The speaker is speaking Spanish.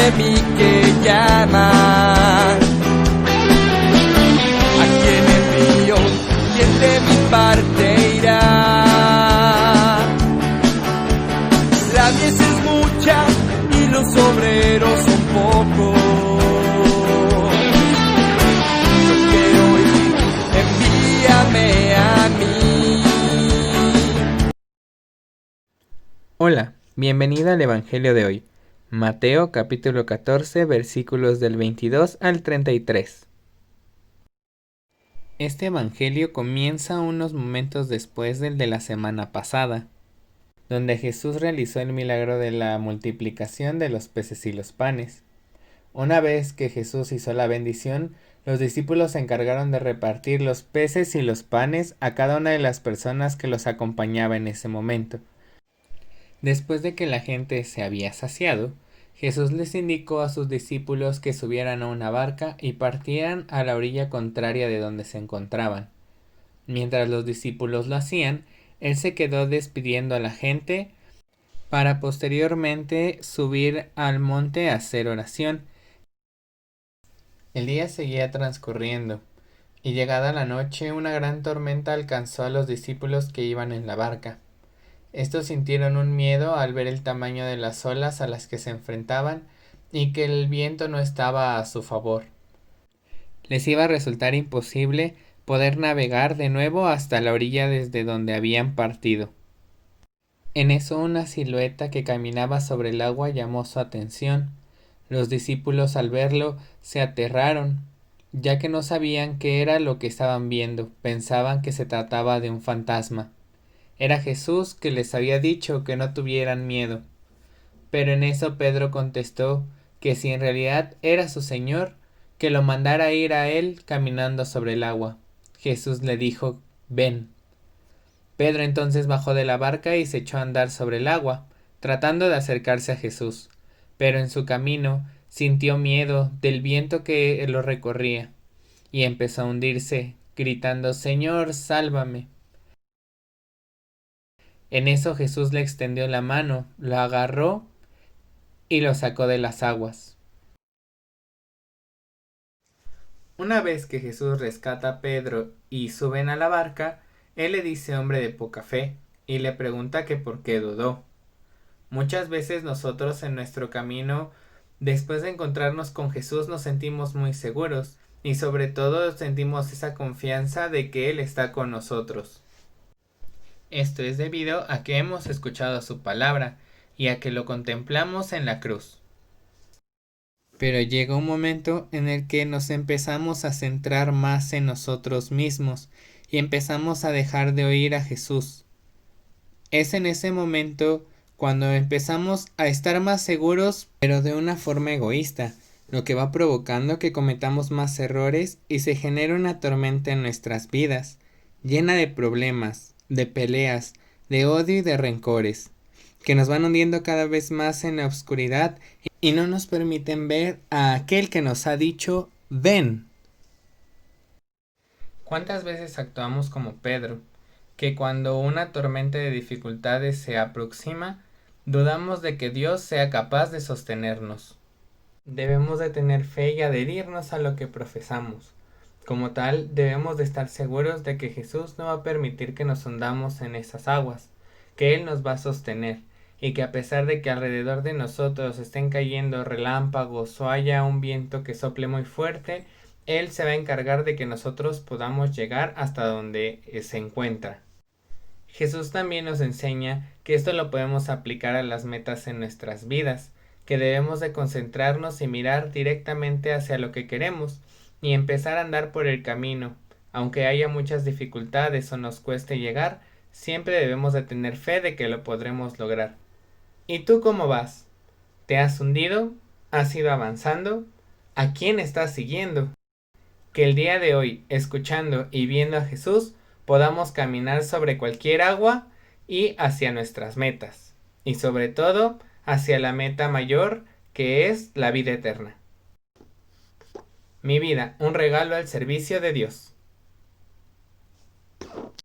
de mí que llama. ¿A quién envío? ¿Quién de mi parte irá? La mies es mucha y los obreros son pocos. Yo quiero ir, envíame a mí. Hola, bienvenida al Evangelio de hoy. Mateo capítulo 14 versículos del 22 al 33. Este Evangelio comienza unos momentos después del de la semana pasada, donde Jesús realizó el milagro de la multiplicación de los peces y los panes. Una vez que Jesús hizo la bendición, los discípulos se encargaron de repartir los peces y los panes a cada una de las personas que los acompañaba en ese momento. Después de que la gente se había saciado, Jesús les indicó a sus discípulos que subieran a una barca y partieran a la orilla contraria de donde se encontraban. Mientras los discípulos lo hacían, él se quedó despidiendo a la gente para posteriormente subir al monte a hacer oración. El día seguía transcurriendo, y llegada la noche una gran tormenta alcanzó a los discípulos que iban en la barca. Estos sintieron un miedo al ver el tamaño de las olas a las que se enfrentaban y que el viento no estaba a su favor. Les iba a resultar imposible poder navegar de nuevo hasta la orilla desde donde habían partido. En eso una silueta que caminaba sobre el agua llamó su atención. Los discípulos al verlo se aterraron, ya que no sabían qué era lo que estaban viendo, pensaban que se trataba de un fantasma. Era Jesús que les había dicho que no tuvieran miedo. Pero en eso Pedro contestó que si en realidad era su Señor, que lo mandara ir a él caminando sobre el agua. Jesús le dijo: ven. Pedro entonces bajó de la barca y se echó a andar sobre el agua, tratando de acercarse a Jesús. Pero en su camino sintió miedo del viento que lo recorría, y empezó a hundirse, gritando: Señor, sálvame. En eso Jesús le extendió la mano, lo agarró y lo sacó de las aguas. Una vez que Jesús rescata a Pedro y suben a la barca, él le dice hombre de poca fe y le pregunta que por qué dudó. Muchas veces nosotros en nuestro camino, después de encontrarnos con Jesús, nos sentimos muy seguros y sobre todo sentimos esa confianza de que Él está con nosotros. Esto es debido a que hemos escuchado su palabra y a que lo contemplamos en la cruz. Pero llega un momento en el que nos empezamos a centrar más en nosotros mismos y empezamos a dejar de oír a Jesús. Es en ese momento cuando empezamos a estar más seguros, pero de una forma egoísta, lo que va provocando que cometamos más errores y se genera una tormenta en nuestras vidas, llena de problemas, de peleas, de odio y de rencores, que nos van hundiendo cada vez más en la oscuridad y no nos permiten ver a aquel que nos ha dicho: ven. ¿Cuántas veces actuamos como Pedro, que cuando una tormenta de dificultades se aproxima, dudamos de que Dios sea capaz de sostenernos? Debemos de tener fe y adherirnos a lo que profesamos. Como tal, debemos de estar seguros de que Jesús no va a permitir que nos hundamos en esas aguas, que Él nos va a sostener, y que a pesar de que alrededor de nosotros estén cayendo relámpagos o haya un viento que sople muy fuerte, Él se va a encargar de que nosotros podamos llegar hasta donde se encuentra. Jesús también nos enseña que esto lo podemos aplicar a las metas en nuestras vidas, que debemos de concentrarnos y mirar directamente hacia lo que queremos, y empezar a andar por el camino. Aunque haya muchas dificultades o nos cueste llegar, siempre debemos de tener fe de que lo podremos lograr. ¿Y tú cómo vas? ¿Te has hundido? ¿Has ido avanzando? ¿A quién estás siguiendo? Que el día de hoy, escuchando y viendo a Jesús, podamos caminar sobre cualquier agua y hacia nuestras metas. Y sobre todo, hacia la meta mayor, que es la vida eterna. Mi vida, un regalo al servicio de Dios.